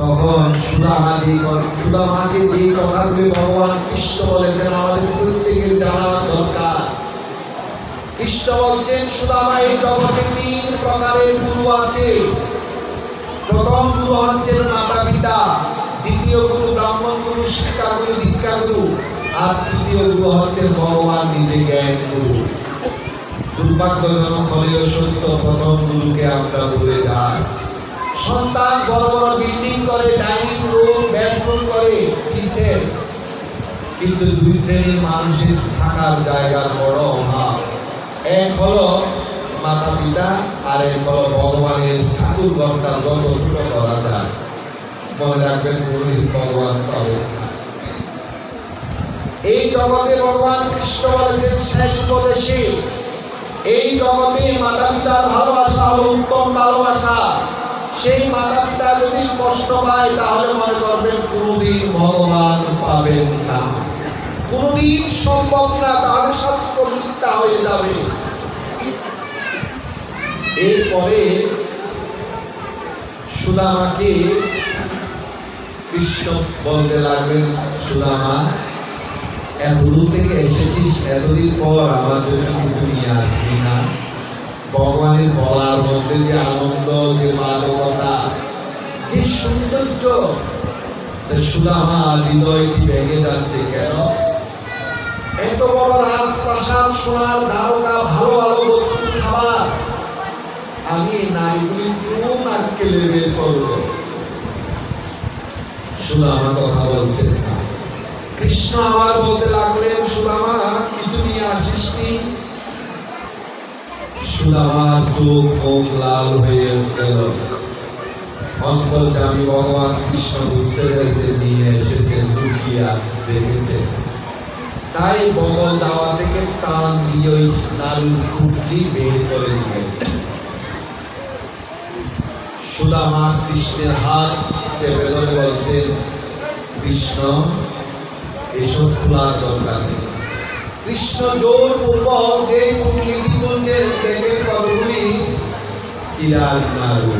তখন সুদামাকে যে কথাগুলি ভগবান কৃষ্ণ বলেছেন আমাদের প্রত্যেকের জানা দরকার। কৃষ্ণ বলছেন, সুদামা, এই জগতে 3 প্রকারের গুরু আছে। প্রথম গুরু হচ্ছেন মাতা পিতা, দ্বিতীয় গুরু ব্রাহ্মণ গুরু, শিক্ষা গুরু, দীক্ষা গুরু, আর তৃতীয় গুরু হচ্ছেন ভগবান নিজে, জ্ঞান গুরু। দুর্ভাগ্যজনক হলেও সত্য, প্রথম গুরুকে আমরা ভুলে যাই। সন্তান বড় বড় বিল্ডিং করে, ডাইনিং রুম, বেডরুম করে, কিচেন, কিন্তু 2 শ্রেণীর মানুষের থাকার জায়গার বড় অভাব। এক হলো মাতা পিতা, আর এক হলো ভগবানের ঠাকুর ঘরটা যত ছোট করা যায়। মনে রাখবেন, পুরোহিত ভগবান পাবে। এই জগতে ভগবান কৃষ্ণ বলেছেন শেষ উপদেশে, এই জগতে মাতা পিতার ভালোবাসা হলো উত্তম ভালোবাসা। সেই মাতা পিতা যদি কষ্ট পায় তাহলে মনে করবেন কোনদিন ভগবান পাবেন না, কোনদিন সম্ভব না, তাহলে শাস্ত্র মিথ্যা হয়ে যাবে। এরপরে সুদামাকে কৃষ্ণ বলতে লাগলেন, সুদামা, এতদূর থেকে এসেছিস, এতদিন পর আমার জন্য কিছু নিয়ে আসবি না? ভগবানের বলার মধ্যে যে আনন্দ, যে মানবতা, যে সৌন্দর্য, সুদামা হৃদয়টি ভেঙে যাচ্ছে। কেন? এত বড় রাজপ্রাসাদ, সোনার দ্বারকা, ভালো ভালো বস্তু, খাবার, আমি নারীগুলি কোন আটকেলে বের করবো? সুদামা কথা বলছেন না। কৃষ্ণ আবার বলতে লাগলেন, সুদামা, কিছু নিয়ে আসিসনি? সুদামার চোখ মুখ লাল হয়ে গেল। অন্তর্যামী ভগবান কৃষ্ণ বুঝতে পেরেছেন নিয়ে এসেছেন, লুকিয়ে রেখেছেন। তাই বগল দাওয়া থেকে টান দিয়ে ওই নাড়ুর খুঁটলি বের করে দিলেন। সুদামা কৃষ্ণের হাত চেপে ধরে বলছেন, কৃষ্ণ, এসব খোলার দরকার নেই। কৃষ্ণ জোর পূর্বক যে পুটলিটি তুলছেন, দেখেন কতগুলি চিরার নাড়ু।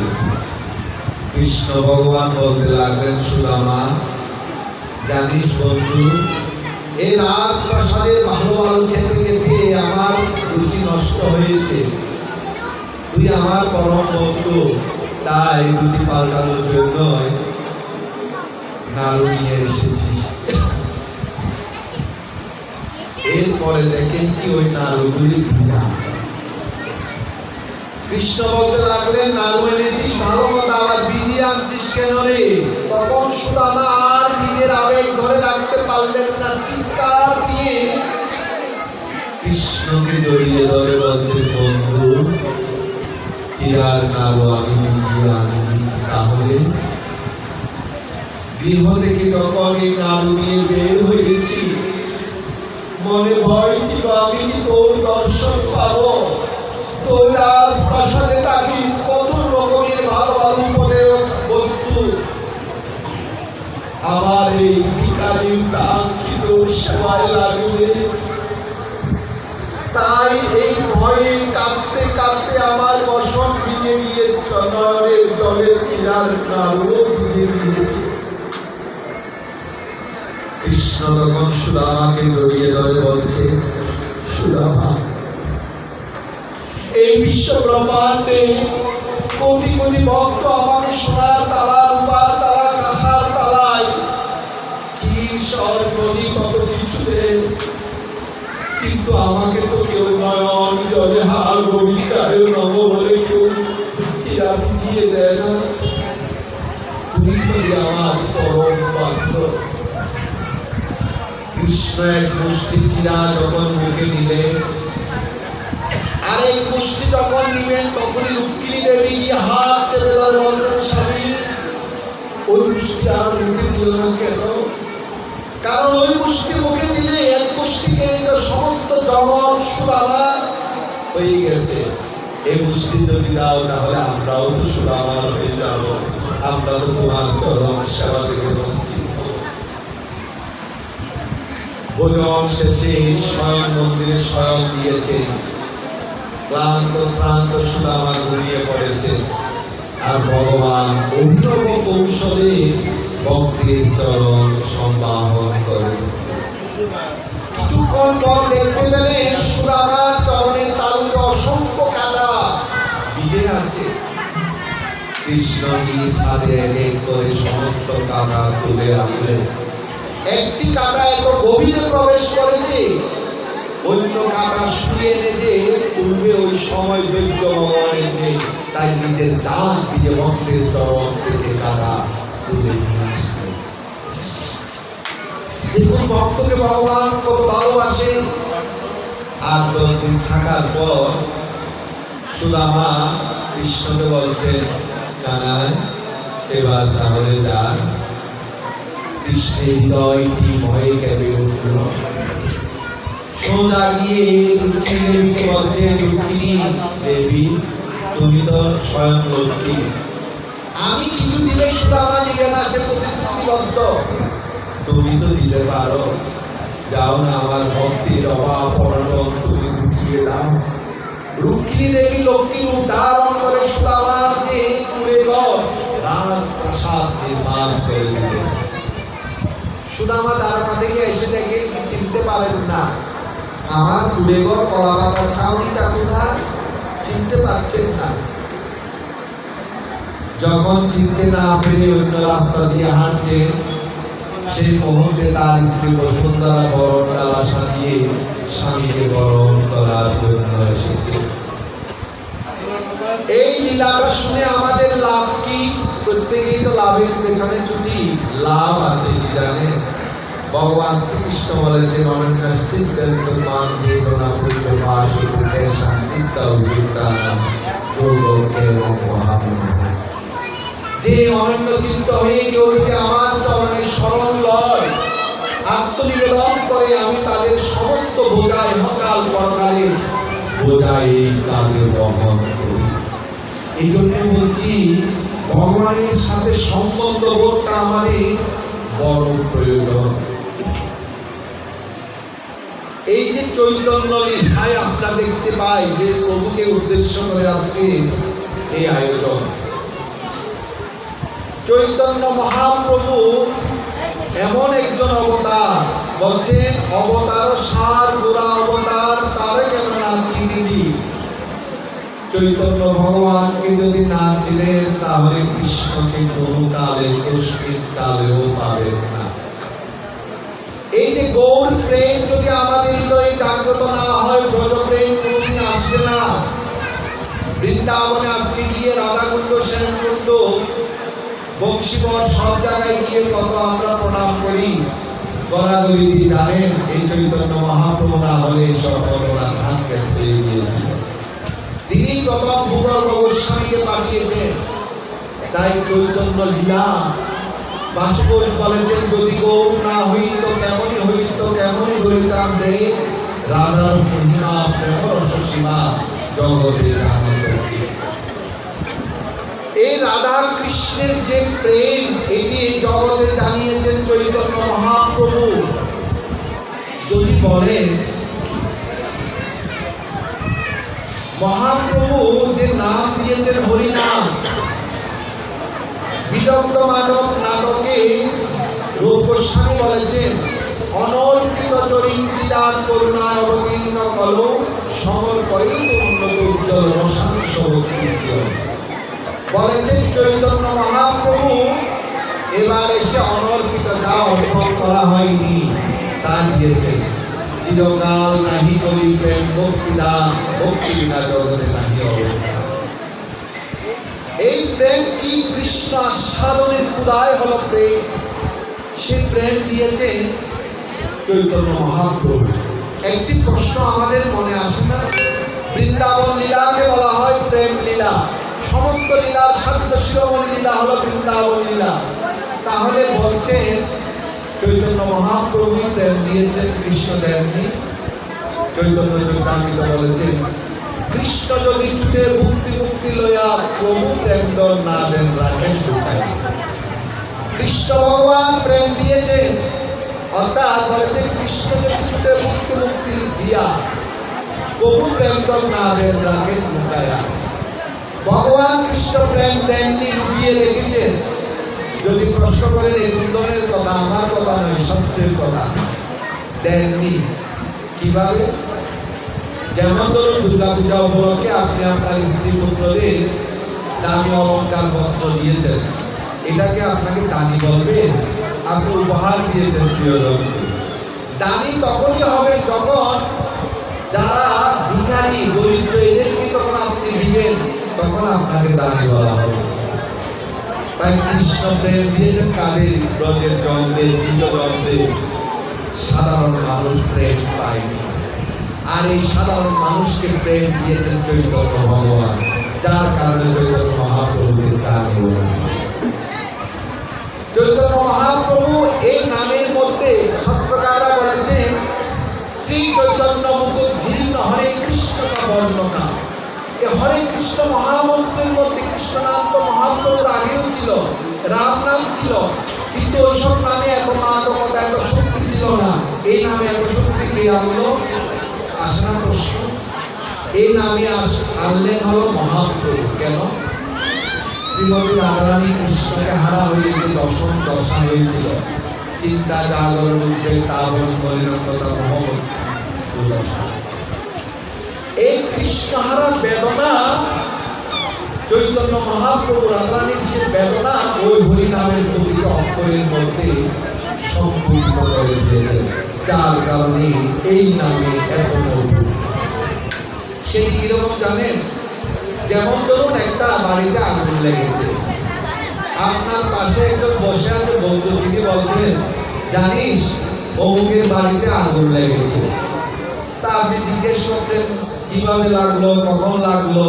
কৃষ্ণ ভগবান বলতে লাগলেন, সুদামা, জানিস বন্ধু, এই রাজপ্রাসাদের ভালো ভালো খেতে খেতে আমার রুচি নষ্ট হয়েছে। তুই আমার পরম বন্ধু, তাই রুচি পাল্টানোর জন্য নাড়ু নিয়ে এসেছিস। এরপরে দেখেন কি ওই নাড়ুগুলি ভিজা। কৃষ্ণ বলতে লাগলেন, নাড়ু এনেছিস ভালো কথা, আবার ভিজিয়ে আনছিস কেন রে? তখন সুদামা আর নিজের আবেগ ধরে রাখতে পারলেন না, চিৎকার দিয়ে কৃষ্ণকে জড়িয়ে ধরে বলছে, বন্ধু, চিরার নাড়ু আমি ভিজিয়ে আনিনি। তাহলে গৃহ থেকে যখন এই নাড়ু নিয়ে বের হয়েছি, মনে ভয় ছিল আমি কি তোর দর্শন পাবো। তোর রাজপ্রাসাদে থাকিস, কত রকমের ভালো ভালো বস্তু, আমার এই ভিখারির কাঙ্ক্ষিত সেবায় লাগবে। তাই এই ভয়ে কাঁদতে কাঁদতে আমার বসন ভিজে গিয়ে চন্দনের জলের চিরার নাড়ুও ভিজে গিয়েছে। কৃষ্ণ তখন সুদামাকে জড়িয়ে ধরে বলছে, সুদামা, এই বিশ্ব ব্রহ্মাণ্ডে কোটি কোটি ভক্ত আমাকে সোনার তালা, রূপার তালা, কাঁসার তালায় কি স্বর্ণী কত কিছু দেয়, কিন্তু আমাকে তো কেউ নয়ন জলে হাল গভীরতারে নব বলে কেউ চিরা ভিজিয়ে দেয় না। তুমি যদি আমার পরম পাত্র। কৃষ্ণ এক মুষ্টি চিরা যখন মুখে নিলেন, আর এই মুষ্টি যখন নিবেন, তখনই রুক্মিণী দেবী গিয়ে হাত চেপে ধরে বলতেন, স্বামী, ওই মুষ্টি আর মুখে দিল না কেন? কারণ ওই মুষ্টি মুখে দিলে এক মুষ্টিকে সমস্ত জগৎ সুদামা হয়ে গেছে। এই মুষ্টি যদি দাও তাহলে আমরাও তো সুদামার হয়ে যাব, আমরা তো তোমার চরম সেবা থেকে বঞ্চিত। ভোজন শেষে স্বয়ং মন্দিরে স্বয়ং দিয়েছে। ক্লান্ত শ্রান্ত সুদামা ঘুমিয়ে পড়েছে। আর ভগবান অভিনব কৌশলে ভক্তের চরণ সম্বাহন করে। কিছুক্ষণ পর দেখতে পেলেন সুদামার চরণের তালুতে অসংখ্য কাঁটা বিঁধে আছে। কৃষ্ণ নিজ হাতে এক এক করে সমস্ত কাঁটা তুলে আনলেন। একটি কাঁটা এত গভীরে প্রবেশ করেছে, অন্য কাঁটা শুয়ে নেজে পূর্বে ওই সময় দৈত্য ভগবানের নেই, তাই নিজের দাঁত দিয়ে ভক্তের চরণ থেকে কাঁটা তুলে নিয়ে আসলেন। দেখুন ভক্তকে ভগবান কত ভালোবাসেন। 8-10 দিন থাকার পর সুদামা কৃষ্ণকে বলছেন, কানাই এবার তাহলে যান। কৃষ্ণের হৃদয়টি ভয়ে কেঁপে উঠল। সোজা গিয়ে রুক্মিণী দেবীকে বলছেন, রুক্মিণী দেবী তুমি তো স্বয়ং লক্ষ্মী, আমি কিছু দিলে সুদামা দিবে না, সে প্রতিশ্রুতিবদ্ধ, তুমি তো দিতে পারো, যাও না আমার ভক্তির অভাব অনটন তুমি বুঝিয়ে দাও। রুক্মিণী দেবী লক্ষ্মী রূপ ধারণ করে সুদামার যে কুলেগড় রাজপ্রাসাদ নির্মাণ করে দিলেন। সুদামা দ্বারকা থেকে এসে দেখে চিনতে পারেন না, আমার কুলেগড় কলাপাতার ছাউনিটা কোথায়, চিনতে পারছেন না। যখন চিনতে না পেরে অন্য রাস্তা দিয়ে হাঁটছেন, সেই মুহূর্তে তার স্ত্রী বসুন্ধরা বরণ ডালা সাজিয়ে স্বামীকে বরণ করার জন্য এসেছে। এই লীলাটা শুনে আমাদের লাভ কি? প্রত্যেকেই তো লাভের পেছনে ছুটি, লাভ আছে কি জানেন? ভগবান শ্রীকৃষ্ণ বলেছেন, মান বেদনা পুত্র পাশুতে শান্তিতা উদ্যোক্তানাম যোগকে মহাপ্রভু। যে অনন্য চিত্ত হয়ে কেউ যদি আমার চরণে শরণ লয়, আত্মনিবেদন করে, আমি তাদের সমস্ত বোঝায় হকাল পরকালে বোঝায় এই কালে বহন করি। এই জন্য বলছি ভগবানের সাথে সম্বন্ধ বোধটা আমাদের বড় প্রয়োজন। এই যে চৈতন্য লীলায় আমরা দেখতে পাই যে প্রভুকে উদ্দেশ্য করে আজকে এই আয়োজন। চৈতন্য মহাপ্রভু এমন একজন অবতার, বলছেন অবতার সার গোড়া অবতার তারে কেন না চিনিনি। চৈতন্য ভগবানকে যদি না চিনেন তাহলে কৃষ্ণকে কোনো কালে কস্মিন কালেও পাবেন না। এই যে গৌর প্রেম যদি আমাদের হৃদয়ে জাগ্রত না হয়, ব্রজ প্রেম কোনোদিন আসবে না। বৃন্দাবনে আজকে গিয়ে রাধাকুণ্ড, শ্যামকুণ্ড, বংশীবর সব জায়গায় গিয়ে কত আমরা প্রণাম করি, গড়াগড়ি দিয়ে জানেন এই চৈতন্য মহাপ্রভু না হলে সব ঘটনা ধান পেয়ে গিয়েছিল। তিনি প্রথম ভূগর্ভ গোস্বামীকে পাঠিয়েছেন। তাই চৈতন্য লীলা বাসুবোস বলেছেন, যদি গৌর না হইত কেমনই হইত, কেমনই হইতাম রে রাধার মহিমা প্রেম রস সীমা জগতের আনন্দ। এই রাধা কৃষ্ণের যে প্রেম, এটি এই জগতে জানিয়েছেন চৈতন্য মহাপ্রভু। যদি বলেন মহাপ্রভু যে নাম দিয়েছেন হরিনাম, বিদগ্ধ মানব নাটকে রূপ গোস্বামী বলেছেন, অনর্পিত চরিত্রার করুণায় অবতীর্ণ কল সমর্পয়ী উন্নত উজ্জ্বল রসাংশ ভক্তি। বলেছেন চৈতন্য মহাপ্রভু এবার এসে অনর্পিত যা অর্পণ করা হয়নি তা দিয়েছেন। চিরকাল নাহি করি প্রেম ভক্তিদান, ভক্তি বিনা জগতে নাহি অবস্থা। এই প্রেম কি? কৃষ্ণ আস্বাদনের উদয় হলো প্রেম। সে প্রেম দিয়েছেন চৈতন্য মহাপ্রভু। একটি প্রশ্ন আমাদের মনে আসে না? বৃন্দাবন লীলাকে বলা হয় প্রেম লীলা, সমস্ত লীলার সাধ্য শিরোমণি লীলা হলো বৃন্দাবন লীলা। তাহলে বলছেন চৈতন্য মহাপ্রভু প্রেম দিয়েছেন, কৃষ্ণ দেননি। চৈতন্য চৈতামৃত বলেছেন, কৃষ্ণ যদি ছুটে মুক্তি মুক্তি লইয়া প্রভু প্রেম না দেন রাখেন কোথায়। কৃষ্ণ ভগবান প্রেম দিয়েছেন, অর্থাৎ বলেছেন কৃষ্ণ যদি ছুটে মুক্তি মুক্তি দিয়া প্রভু প্রেম না দেন রাখেন কোথায়। ভগবান কৃষ্ণ প্রেম দেননি, লুকিয়ে রেখেছেন। যদি প্রশ্ন করেন এই দুজনের কথা, আমার কথা নয়, শাস্ত্রের কথা। দেননি কিভাবে? যেমন ধরুন দুর্গা পূজা উপলক্ষে আপনি আপনার স্ত্রী পুত্রদের দামি অলঙ্কার বস্ত্র দিয়েছেন, এটাকে আপনাকে দানি বলবেন? আপনি উপহার দিয়েছেন প্রিয়জনকে। দানি তখনই হবে যখন যারা ভিখারি দরিদ্র এদেরকে যখন আপনি দিবেন, তখন আপনাকে দানি বলা হবে। তাই কৃষ্ণ প্রেম দিয়েছেন কাদের? ব্রজের জনদের, দ্বিজজনদের। সাধারণ মানুষ প্রেম পায়নি। আর এই সাধারণ মানুষকে প্রেম দিয়েছেন চৈতন্য ভগবান, যার কারণে চৈতন্য মহাপ্রভুদের গান বলেছে। চৈতন্য মহাপ্রভু এই নামের মধ্যে শাস্ত্রকাররা বলেছেন শ্রী চৈতন্য মুকুট ভিন্ন হরে কৃষ্ণ বর্ণনা। এই হরে কৃষ্ণ মহামন্ত্রের মধ্যে কৃষ্ণ নাম তো মহাপ্রভুর আগেও ছিল, রাম নাম ছিল, কিন্তু ওইসব নামে এত মাদকতা, এত শক্তি ছিল না। এই নামে এত শক্তি কে আনলো? আসা প্রশ্ন। এই নামে আনলেন হলো মহাপ্রভু। কেন? শ্রীমতী রাধারানী কৃষ্ণকে হারা হয়ে যে দশম দশা হয়েছিল, চিন্তা জাগরণ উদ্বেগ তাবন পরিণততা দশা। এই কৃষ্ণহারা বেদনা চৈতন্য মহাপ্রভু রাধারানীর সে বেদনা ওই হরি নামের প্রতিটা অক্ষরের মধ্যে সম্পূর্ণ করে দিয়েছে, যার কারণে এই নামে এত মধুর। সেটি কিরকম জানেন? যেমন ধরুন একটা বাড়িতে আগুন লেগেছে, আপনার পাশে একজন বসে আছে বন্ধু, তিনি বলছেন জানিস অমুকের বাড়িতে আগুন লেগেছে। তা আপনি জিজ্ঞেস করছেন কিভাবে লাগলো, কখন লাগলো,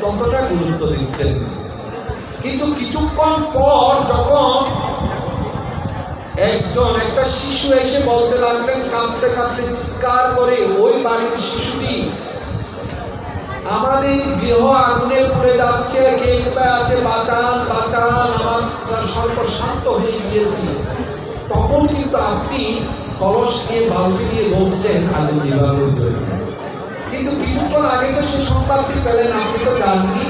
ততটা গুরুত্ব দিচ্ছেন। কিন্তু কিছুক্ষণ পর যখন একটা শিশু এসে বলতে লাগলেন কাঁদতে কাঁদতে চিৎকার করে, ওই বাড়ির শিশুটি আমাদের গৃহ আগুনে পুড়ে যাচ্ছে, কে কোথায় আছে, বাঁচান বাঁচান, আমরা সর্বশান্ত হয়ে গিয়েছি, তখন কিন্তু আপনি কলস নিয়ে বালতি নিয়ে বলছেন আগুন নিবানোর জন্য। কিন্তু কিছুক্ষণ আগে তো সে সংবাদটি পেলেন, আপনি তো জাননি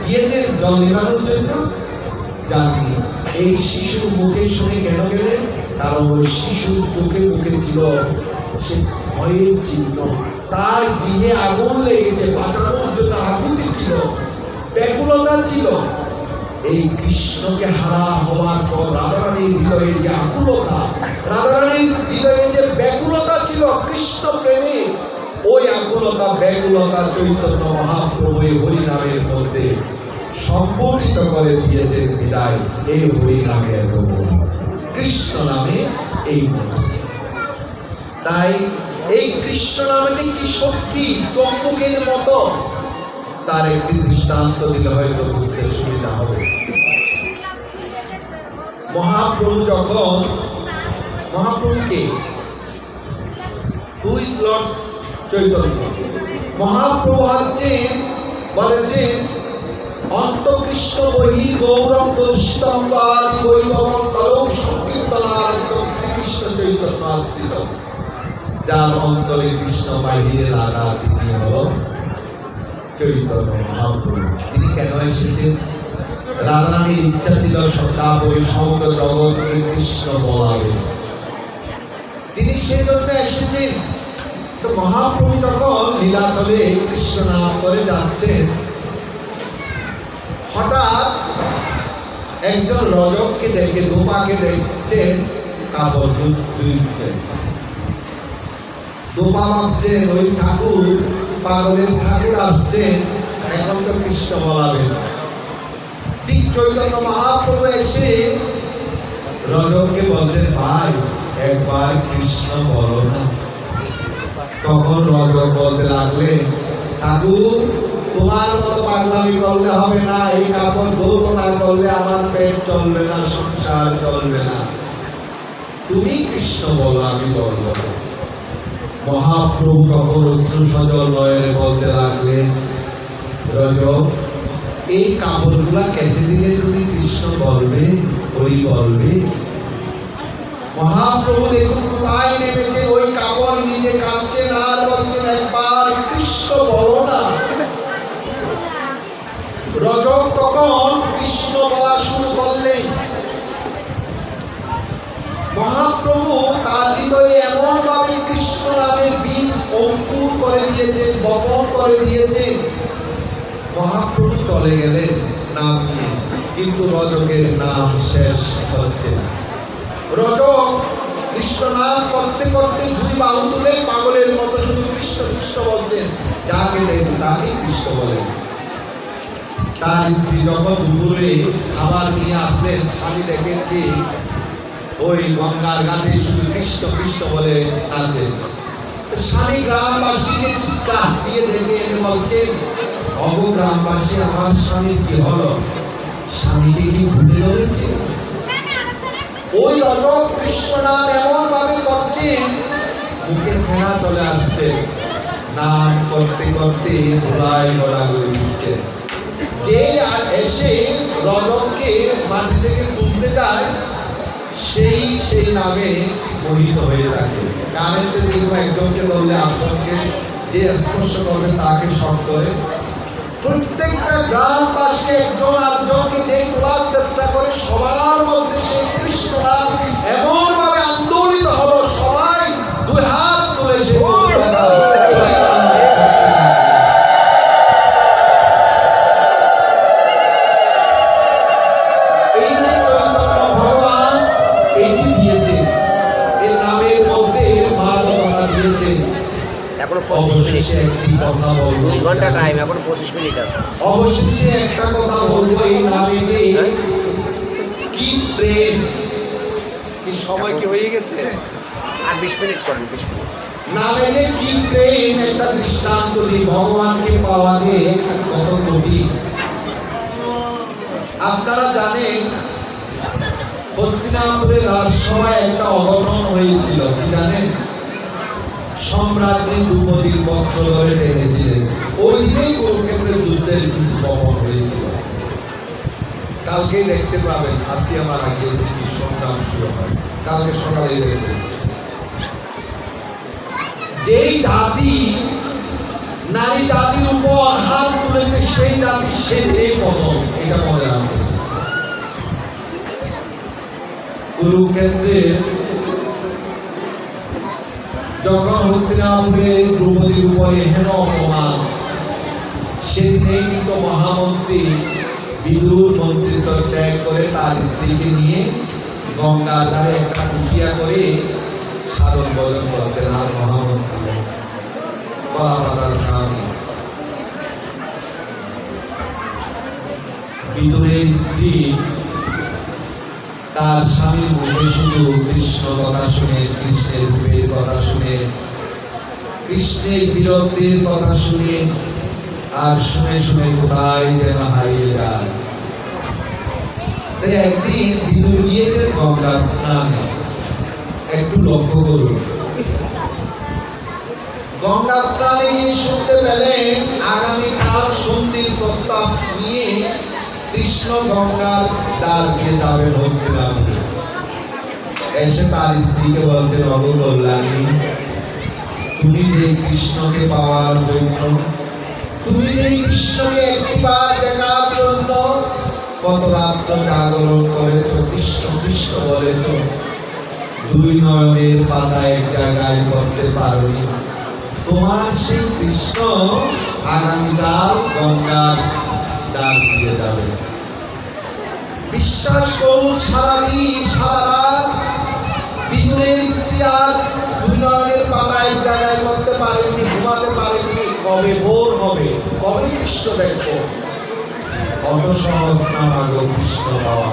গিয়েছেন জল নিবানোর জন্য, জাননি। এই শিশুর মুখে শুনে কেন গেলেন? কারণ ওই শিশুর চোখে মুখে ছিল সে ভয়ের চিহ্ন। তার গৃহে আগুন লেগেছে, বাঁচানোর জন্য আগুনটি ছিল, ব্যাকুলতা ছিল। এই কৃষ্ণকে হারা হওয়ার পর রাধারানীর হৃদয়ে যে আকুলতা, রাধারানীর হৃদয়ে যে ব্যাকুলতা ছিল কৃষ্ণ প্রেমে, ওই আকুলতা ব্যাকুলতা চৈতন্য মহাপ্রভু এই হরি নামের মধ্যে সম্পূর্ণিত করে দিয়েছেন। বিদায় এই হরি নামে এত কৃষ্ণ নামে এই। তাই এই কৃষ্ণ নামে কি শক্তি, চম্বুকের মতো, তার একটি দৃষ্টান্ত দিলে হয়তো বুঝতে সুবিধা হবে। মহাপ্রভু যখন, মহাপ্রভুকে who is lord Chaitanya, Mahaprabhu হচ্ছেন বলেছেন অন্তকৃষ্ণ বহি গৌরম দোষিতম্ব আদি বৈভবম কলম সংকীর্তনার্থম শ্রীকৃষ্ণ চৈতন্য আশ্রিত। যার অন্তরে কৃষ্ণ বাহিরে রাধা, তিনি হল চৈতন্য মহাপ্রভু। তিনি কেন এসেছেন? রাধারানীর ইচ্ছা ছিল সদাপরি সমগ্র জগৎকে কৃষ্ণ বলাবে, তিনি সেজন্য এসেছেন। তো মহাপ্রভু যখন লীলাতলে কৃষ্ণ নাম করে যাচ্ছেন, হঠাৎ একজন রজককে দেখে, ধোপাকে দেখছেন কাপড় ধুইছেন। ধোপা ভাবছেন ওই ঠাকুর, পাগলের ঠাকুর আসছেন, এখন তো কৃষ্ণ বলাবেন। ঠিক চৈতন্য মহাপ্রভু এসে রজককে বলতেন, ভাই একবার কৃষ্ণ বলো না। তখন রজক বলতে লাগলেন, ঠাকুর তোমার মতো পাগলামি করলে হবে না, এই কাপড় ধৌত না করলে আমার পেট চলবে না, সংসার চলবে না, তুমি কৃষ্ণ বলো, আমি বলবো। মহাপ্রভু তখন অশ্রু সজল নয়নে বলতে লাগলেন, রজক এই কাপড়গুলা কেটে দিলে তুমি কৃষ্ণ বলবে, হরি বলবে? মহাপ্রভু দেখুন কোথায় নেমেছে, ওই কাপড় নিজে কাঁদছেন আর বলছেন একবার কৃষ্ণ বলো না। ওই কৃষ্ণ নামের বীজ অঙ্কুর করে দিয়েছেন, বপন করে দিয়েছেন। মহাপ্রভু চলে গেলেন নাম নিয়ে, কিন্তু রজকের নাম শেষ হচ্ছে না। রজক কৃষ্ণ নাম করতে করতে দুই বাহু তুলে পাগলের মতো শুধু কৃষ্ণ কৃষ্ণ বলছেন, যাকে দেখেন তাকে কৃষ্ণ বলেন। তার স্ত্রী যখন দুপুরে খাবার নিয়ে আসলেন, স্বামী দেখেন কি ওই গঙ্গার ঘাটে শুধু কৃষ্ণ কৃষ্ণ বলে নাচেন। স্বামী গ্রামবাসীকে চিৎকার দিয়ে ডেকে এনে বলছেন, অব গ্রামবাসী, আমার স্বামীর কি হলো? স্বামীকে কি ভুলে ধরেছে? ওই রজক কৃষ্ণ নাম এমন ভাবে করছেন, মুখে ফেরা চলে আসছে, নাম করতে করতে ভোলায় গলা করে দিচ্ছে। যে আর এসে রজককে মাটি থেকে তুলতে যায়, সেই নামে মোহিত হয়ে থাকে। গানেতে দেখবো একজনকে ধরলে আপনাকে যে স্পর্শ করবে তাকে শখ করে। প্রত্যেকটা গ্রামবাসী একজন আরেকজনকে যে তোলার চেষ্টা করে, সবার মধ্যে সেই কৃষ্ণ নাম এমন ভাবে আন্দোলিত হলো, সবাই দুই হাত তুলে সে অবশেষে একটি কথা বলবো, 2 ঘন্টা টাইম, এখন 25 মিনিট আছে। অবশেষে একটা কথা বলবো, এই নামে যে কি প্রেম, কি সময় কি হয়ে গেছে, আর 20 মিনিট করেন, 20 মিনিট। নামে যে কি প্রেম একটা দৃষ্টান্ত দিই। ভগবানকে পাওয়া যে কত কঠিন। আপনারা জানেন হস্তিনাপুরের রাজসভায় একটা অঘটন হয়েছিল, কি জানেন? সম্রাজ্ঞী দ্রৌপদীর বস্ত্র ধরে টেনেছিলেন। ওই দিনেই কুরুক্ষেত্রের যুদ্ধের বীজ বপন হয়েছিল। কালকেই দেখতে পাবেন, আসিয়া মারা গিয়েছে, কি সংগ্রাম শুরু হয়, কালকে সকালে দেখবেন। যেই জাতি নারী জাতির উপর হাত তুলেছে, সেই জাতি সেই পতন, এটা মনে রাখবেন। কুরুক্ষেত্রে যখন হস্তিনাপুরে দ্রৌপদীর উপরে হেন অপমান, সেদিনেই কিন্তু মহামন্ত্রী বিদুর মন্ত্রিত্ব ত্যাগ করে তার স্ত্রীকে নিয়ে গঙ্গার ধারে একটা কুঠিয়া করে সাধন ভজন করতেন। আর মহামন্ত্রী কলা পাতার স্বামী বিদুরের স্ত্রী তার স্বামীর মুখে শুধু কৃষ্ণ কথা শুনে, কৃষ্ণের রূপের কথা শুনে, কৃষ্ণের বীরত্বের কথা শুনে, আর শুনে শুনে কোথায় যেন হারিয়ে যায়। একদিন বিদুর গিয়েছেন গঙ্গার স্নানে। একটু লক্ষ্য করুন, গঙ্গা স্নানে গিয়ে শুনতে পেলেন আগামীকাল সন্ধির প্রস্তাব নিয়ে কৃষ্ণ গঙ্গার দ্বার দিয়ে যাবেন হস্তিনাপুরে। এসে তার স্ত্রীকে বলছে, রঘু কল্যাণী, তুমি যে কৃষ্ণকে পাওয়ার জন্য, তুমি যে কৃষ্ণকে একটিবার দেখার জন্য কত রাত্র জাগরণ করেছ, কৃষ্ণ কৃষ্ণ বলেছ, দুই নয়নের পাতা এক জায়গায় করতে পারোনি। তোমার সেই কৃষ্ণ আগামীকাল গঙ্গার দ্বার দিয়ে যাবে। বিশ্বাস করুন, সারাদিন সারা রাত বিদুরের স্ত্রী আর দুই নয়নের পাতা এক জায়গায় করতে পারেননি, ঘুমাতে পারেননি। কবে ভোর হবে, কবে কৃষ্ণ দেখবো? অত সহজ না মাগো কৃষ্ণ পাওয়া।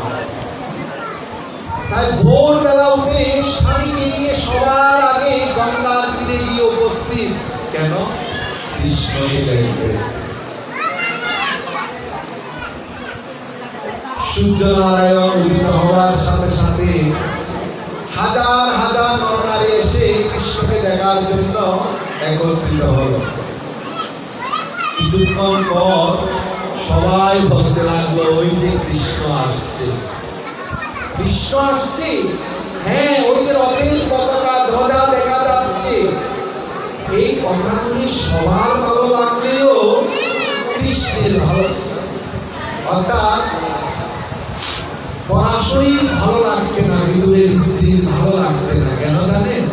তাই ভোরবেলা উঠে স্বামীকে নিয়ে সবার আগে গঙ্গার তীরে গিয়ে উপস্থিত। কেন? কৃষ্ণকে দেখবে। সূর্য নারায়ণ উদিত হওয়ার সাথে সাথে হাজার হাজার নরনারী এসে কৃষ্ণকে দেখার জন্য একত্রিত হলো। কিছুক্ষণ পর সবাই বলতে লাগলো, ওই যে কৃষ্ণ আসছে, কৃষ্ণ আসছে। হ্যাঁ, ওই যে রথের পতাকা ধ্বজা দেখা যাচ্ছে। এই কথাগুলি সবার ভালো লাগলেও কৃষ্ণের ভালো, অর্থাৎ পরাশরীর ভালো লাগছে না, বিদুরের স্ত্রীর ভালো লাগছে না। কেন জানেন?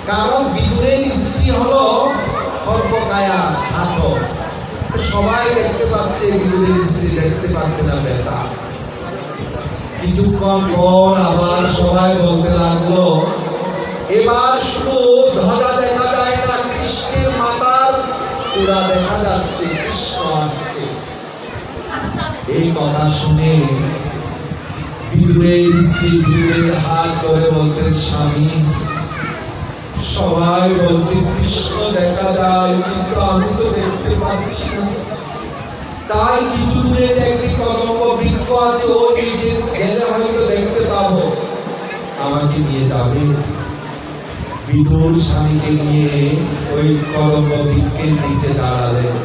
কারণ বিদুরের স্ত্রী হলো খর্বকায়া ঠাকুর। সবাই দেখতে পাচ্ছে, বিদুরের স্ত্রী দেখতে পাচ্ছে না বেটা। কিছুক্ষণ পর আবার সবাই বলতে লাগলো, এবার শুধু ধ্বজা দেখা যায় না, কৃষ্ণের মাথার চূড়া দেখা যাচ্ছে, কৃষ্ণ আসছে। এই কথা শুনে বিদুরের স্ত্রী বিদুরের হাত ধরে বলতেন, স্বামী সবাই বলছে কৃষ্ণ দেখা যায়, কিন্তু আমি তো দেখতে পাচ্ছি না। তাই কিছু দূরে একটি কদম্ব বৃক্ষ আছে, ওই নিচে গেলে হয়তো দেখতে পাবো, আমাকে নিয়ে যাবে। বিদুর স্বামীকে নিয়ে ওই কদম্ব বৃক্ষের নিচে দাঁড়ালেন।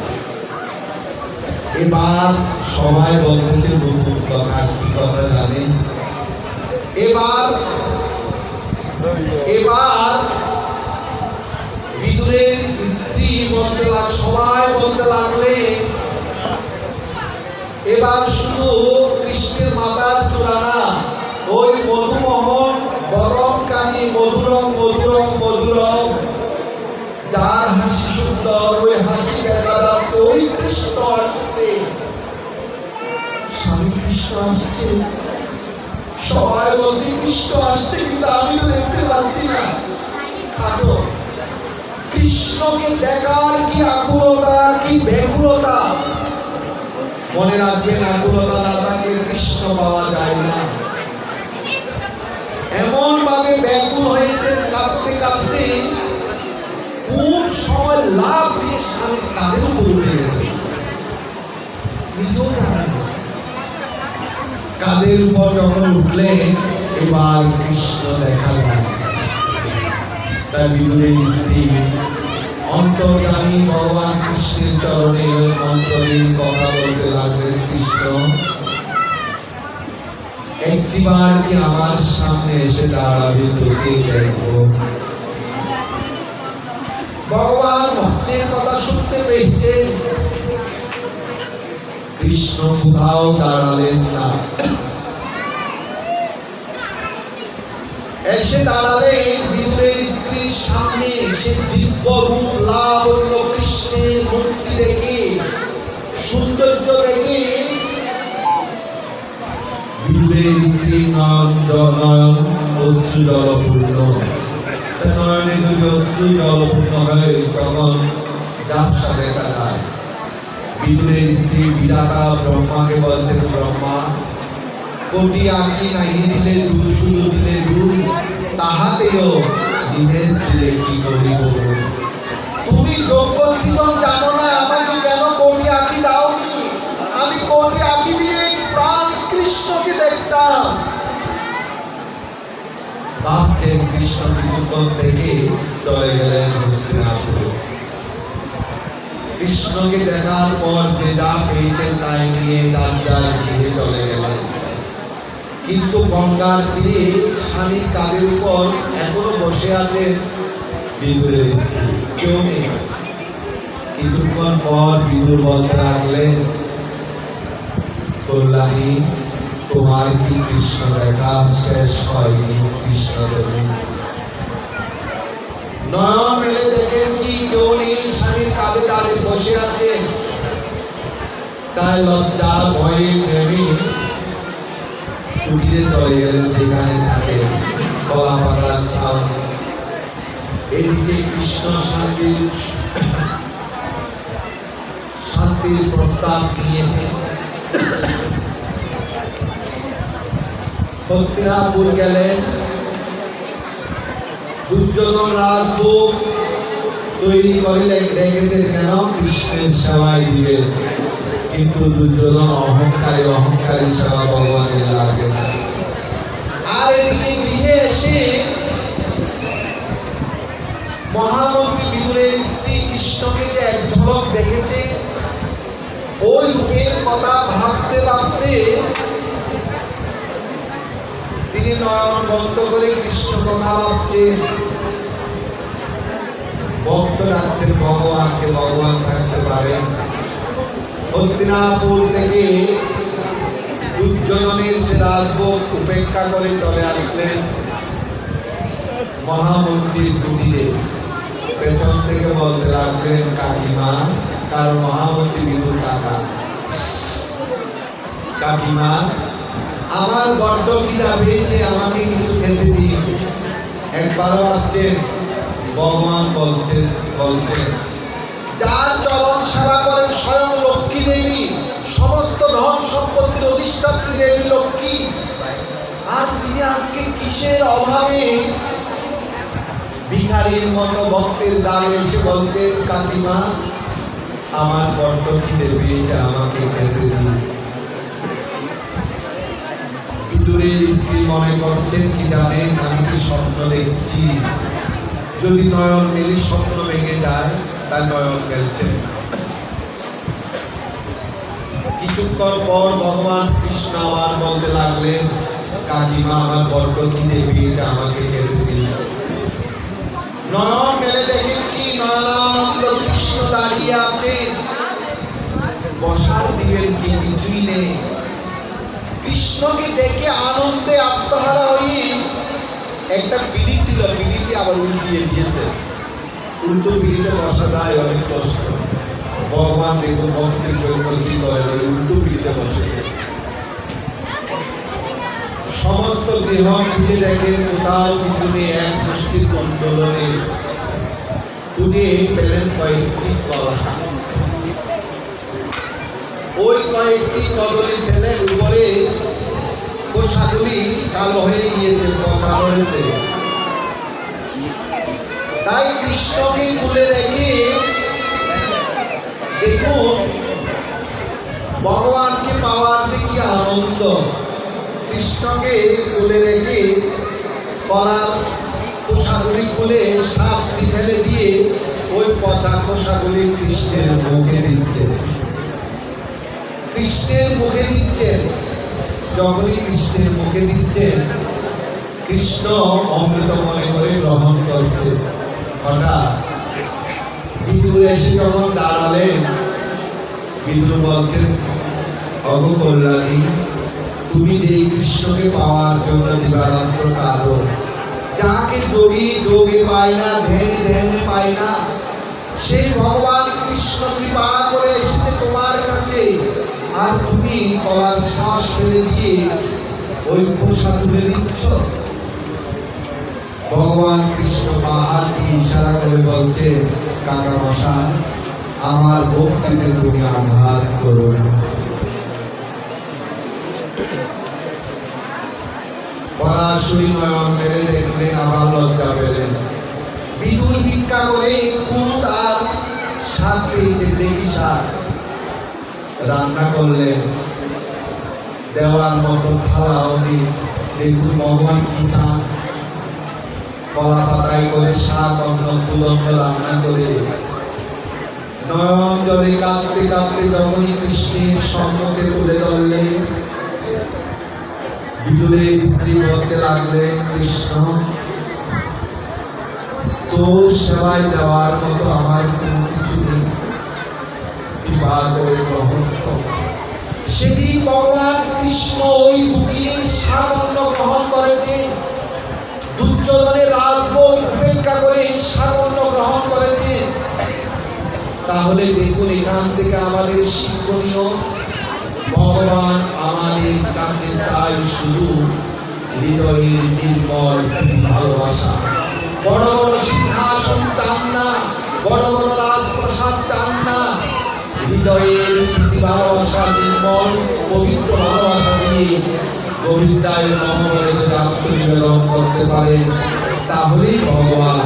এবার সবাই বলতেছে নতুন কথা, কি কথা জানেন? এবার বিদুরের স্ত্রী বলতে সবাই বলতে লাগলে, এবার শুধু কৃষ্ণের মাতার চূড়া না, ওই মধুমোহন বরম কানি মধুরম মধুরম মধুরম, যার হাসি সুন্দর, ওই হাসি দেখা যাচ্ছে, ওই কৃষ্ণ আসছে, স্বামী কৃষ্ণ আসছে। সবাই বলছে কৃষ্ণ আসছে, কিন্তু আমি তো দেখতে পাচ্ছি না। কারণ কৃষ্ণকে দেখার কি আকুলতা, কি ব্যাকুলতা! মনে রাখবেন, আকুলতা না থাকলে কৃষ্ণ পাওয়া যায় না। এমন ভাবে ব্যাকুল হয়েছেন, কাঁদতে কাঁদতে কোন সময় লাভ দিয়ে স্বামীর কাঁধের উপর উঠে গেছে, নিজেও জানেন। কাঁধের উপর যখন উঠলে এবার কৃষ্ণ দেখা যায়। তাই বিদুরের স্ত্রী অন্তর্যামী ভগবান কৃষ্ণের চরণে অন্তরীণ কথা বলতে লাগলেন, কৃষ্ণ একটিবার কি আমার সামনে এসে দাঁড়াবে, তোকে দেখবো। ভগবান ভক্তের কথা শুনতে পেয়েছেন, কৃষ্ণ কোথাও দাঁড়ালেন না। এসে দাঁড়ালেন বিদুরের স্ত্রীর সামনে। সে দিব্য রূপ লাবণ্য কৃষ্ণের মূর্তি দেখে, সৌন্দর্য দেখে বিদুরের স্ত্রী নয়ন অশ্রু জলপূর্ণ। নয়নে যদি অশ্রু জলপূর্ণ হয় তখন ঝাপসা দেখা যায়। বিদুরের স্ত্রী বিধাতা ব্রহ্মাকে বলতেন, ব্রহ্মা কোটি আঁকি নাহি দিলে দুই, শুধু দিলে দুই, তাহাতেও নিমেষ দিলে কি করিব? তুমি যোগ্য জীবন জানো না, আমাকে কেন কোটি আঁকি দাওনি? আমি কোটি আঁকি দিয়ে প্রাণ কৃষ্ণকে দেখতাম। ভাবছেন কৃষ্ণ কিছুক্ষণ থেকে চলে গেলেন হস্তিনাপুরে। কৃষ্ণকে দেখার পর যে যা পেয়েছেন তাই নিয়ে যার গৃহে চলে গেলেন। কিন্তু গঙ্গার তীরে স্বামীর কাঁধের উপর এখনো বসে আছেন বিদুরের স্ত্রী, কেউ নেই। কিছুক্ষণ পর বিদুর বলতে লাগলেন, কল্যাণী তোমার কি কৃষ্ণ দেখা শেষ হয়নি? কৃষ্ণ দেবী নয়ন মেলে দেখেন কি কেউ নেই, স্বামীর কাঁধে দাঁড়িয়ে বসে আছেন। তাই লজ্জা ভয়ে প্রেমী কুটিরে চলে গেলেন, যেখানে থাকে কলা পাতার ছাউনি। এদিকে কৃষ্ণ শান্তির প্রস্তাব নিয়ে হস্তিনাপুর গেলেন। দুর্যোধন রাজভোগ তৈরি করে রেখেছেন, কেন? কৃষ্ণের সেবায় দিবেন। কিন্তু দুর্যোধন অহংকারী সেবা ভগবানের লাগে না। আর এদিকে গৃহে এসে মহামন্ত্রী বিদুরের স্ত্রী কৃষ্ণকে যে এক ঝলক দেখেছে, ওই রূপের কথা ভাবতে ভাবতে তিনি নয়ন বন্ধ করে কৃষ্ণ কথা ভাবছেন। ভক্ত ডাকছেন ভগবানকে, ভগবান থাকতে পারেন। হস্তিনাপুর থেকে দুর্যোধনের সে রাজভোগ উপেক্ষা করে চলে আসলেন। মহামন্ত্রীর কুটিরে পেছন থেকে বলতে লাগলেন, কাকিমা, কারণ মহামন্ত্রী বিদুর কাকা, কাকিমা আমার বড্ড খিদা পেয়েছে, আমাকে কিছু খেতে দিন। একবারও ভাবছেন ভগবান বলছেন যার চরণ সেবা করেন স্বয়ং লক্ষ্মী দেবী, সমস্ত ধন সম্পত্তির অধিষ্ঠাত্রী দেবী লক্ষ্মী, আর তিনি আজকে কিসের অভাবে ভিখারির মতো ভক্তের দ্বারে এসে বলতেন, কাকিমা আমার বড্ড খিদে পেয়েছে, আমাকে খেতে দিন। বিদুরের স্ত্রী মনে করছেন কি জানেন, আমি কি স্বপ্ন দেখছি, যদি নয়ন মেলি স্বপ্ন ভেঙে যায় তার নয়ন মেলছেন। কিছুক্ষণ পর ভগবান কৃষ্ণ আবার বলতে লাগলেন, কাকিমা আমার বড্ড খিদে পেয়েছে, আমাকে খেতে দিন। নয়ন মেলে দেখেন কি নয়নানন্দ কৃষ্ণ দাঁড়িয়ে আছেন, বসার দিবেন কি কিছুই নেই। কৃষ্ণকে দেখে আনন্দে আত্মহারা হয়ে একটা বিড়ি ছিল, বিড়িতে আবার উল্টিয়ে দিয়েছে। উল্টো বিড়িতে বসা যায় অনেক কষ্ট। ভগবান দেখুন ভক্তির জন্য কি করে, ওই উল্টো বিড়িতে বসে। সমস্ত গৃহ খুঁজে দেখেন, কোথাও কিছু নেই, এক মুষ্টি কন্ট্রোলনে খুঁজে পেলেন কয়েকটি কলা। ওই কয়েকটি কদলি ফেলে উপরে খোসাগুলি কালো হয়ে গিয়েছে, কথা হয়েছে। তাই কৃষ্ণকে তুলে রেখে দেখুন ভগবানকে পাওয়ার দেখি আনন্দ। কৃষ্ণকে তুলে রেখে কলার খোসাগুলি খুলে শ্বাসটি ফেলে দিয়ে ওই পচা খোসাগুলি কৃষ্ণের মুখে দিচ্ছে, কৃষ্ণের মুখে দিচ্ছেন। যখনই কৃষ্ণের মুখে দিচ্ছেন, কৃষ্ণ অমৃত মনে করে গ্রহণ করছে। হঠাৎ বিদুর এসে যখন দাঁড়ালেন, বিদুর বলছেন, অগ কল্যাণী, তুমি যে কৃষ্ণকে পাওয়ার জন্য দিবারাত্র কাঁদো, যাকে যোগী যোগে পায় না, ধ্যানে ধ্যানে পায় না, সেই ভগবান কৃষ্ণ কৃপা করে এসেছে তোমার কাছে, আর তুমি কলার শ্বাস ফেলে দিয়ে ওই খোসা তুলে দিচ্ছ। ভগবান কৃষ্ণ হাত দিয়ে ইশারা করে বলছে, কাকা মশাই, আমার ভক্তিতে তুমি আঘাত করো না। পরাশরী নয়ন মেলে দেখলেন, আবার লজ্জা পেলেন। বিদুর ভিক্ষা করে কুট আর শাক পেয়েছে, দেখি শাক রান্না করলেন, দেওয়ার মতো খাওয়াও নেই। দেখুন ভগবান কি চান, কলা পাতায় করে শাক অন্ন কুলঙ্গ রান্না করে নয়ন জলে কাঁদতে কাঁদতে যখনই কৃষ্ণের সম্মুখে তুলে ধরলেন, বিদুরের স্ত্রী বলতে লাগলেন, কৃষ্ণ তোর সেবায় দেওয়ার মতো আমার কোনো কিছু নেই, কৃপা করে গ্রহণ কর। সেদিন ভগবান কৃষ্ণ ওই বুকির সামান্য গ্রহণ করেছে, দুর্যোধনের রাজভোগ উপেক্ষা করে সামান্য গ্রহণ করেছে। তাহলে দেখুন এখান থেকে আমাদের শিক্ষণীয়, ভগবান আমাদের কাছে চাই শুধু হৃদয়ের নির্মল ভালোবাসা। বড় বড় সিংহাসন চান না, বড় বড় রাজপ্রাসাদ চান না, হৃদয়ের ভালোবাসা, নির্মল পবিত্র ভালোবাসা দিয়ে গোবিন্দায় নমঃ বলে যদি আত্মনিবেদন করতে পারেন, তাহলেই ভগবান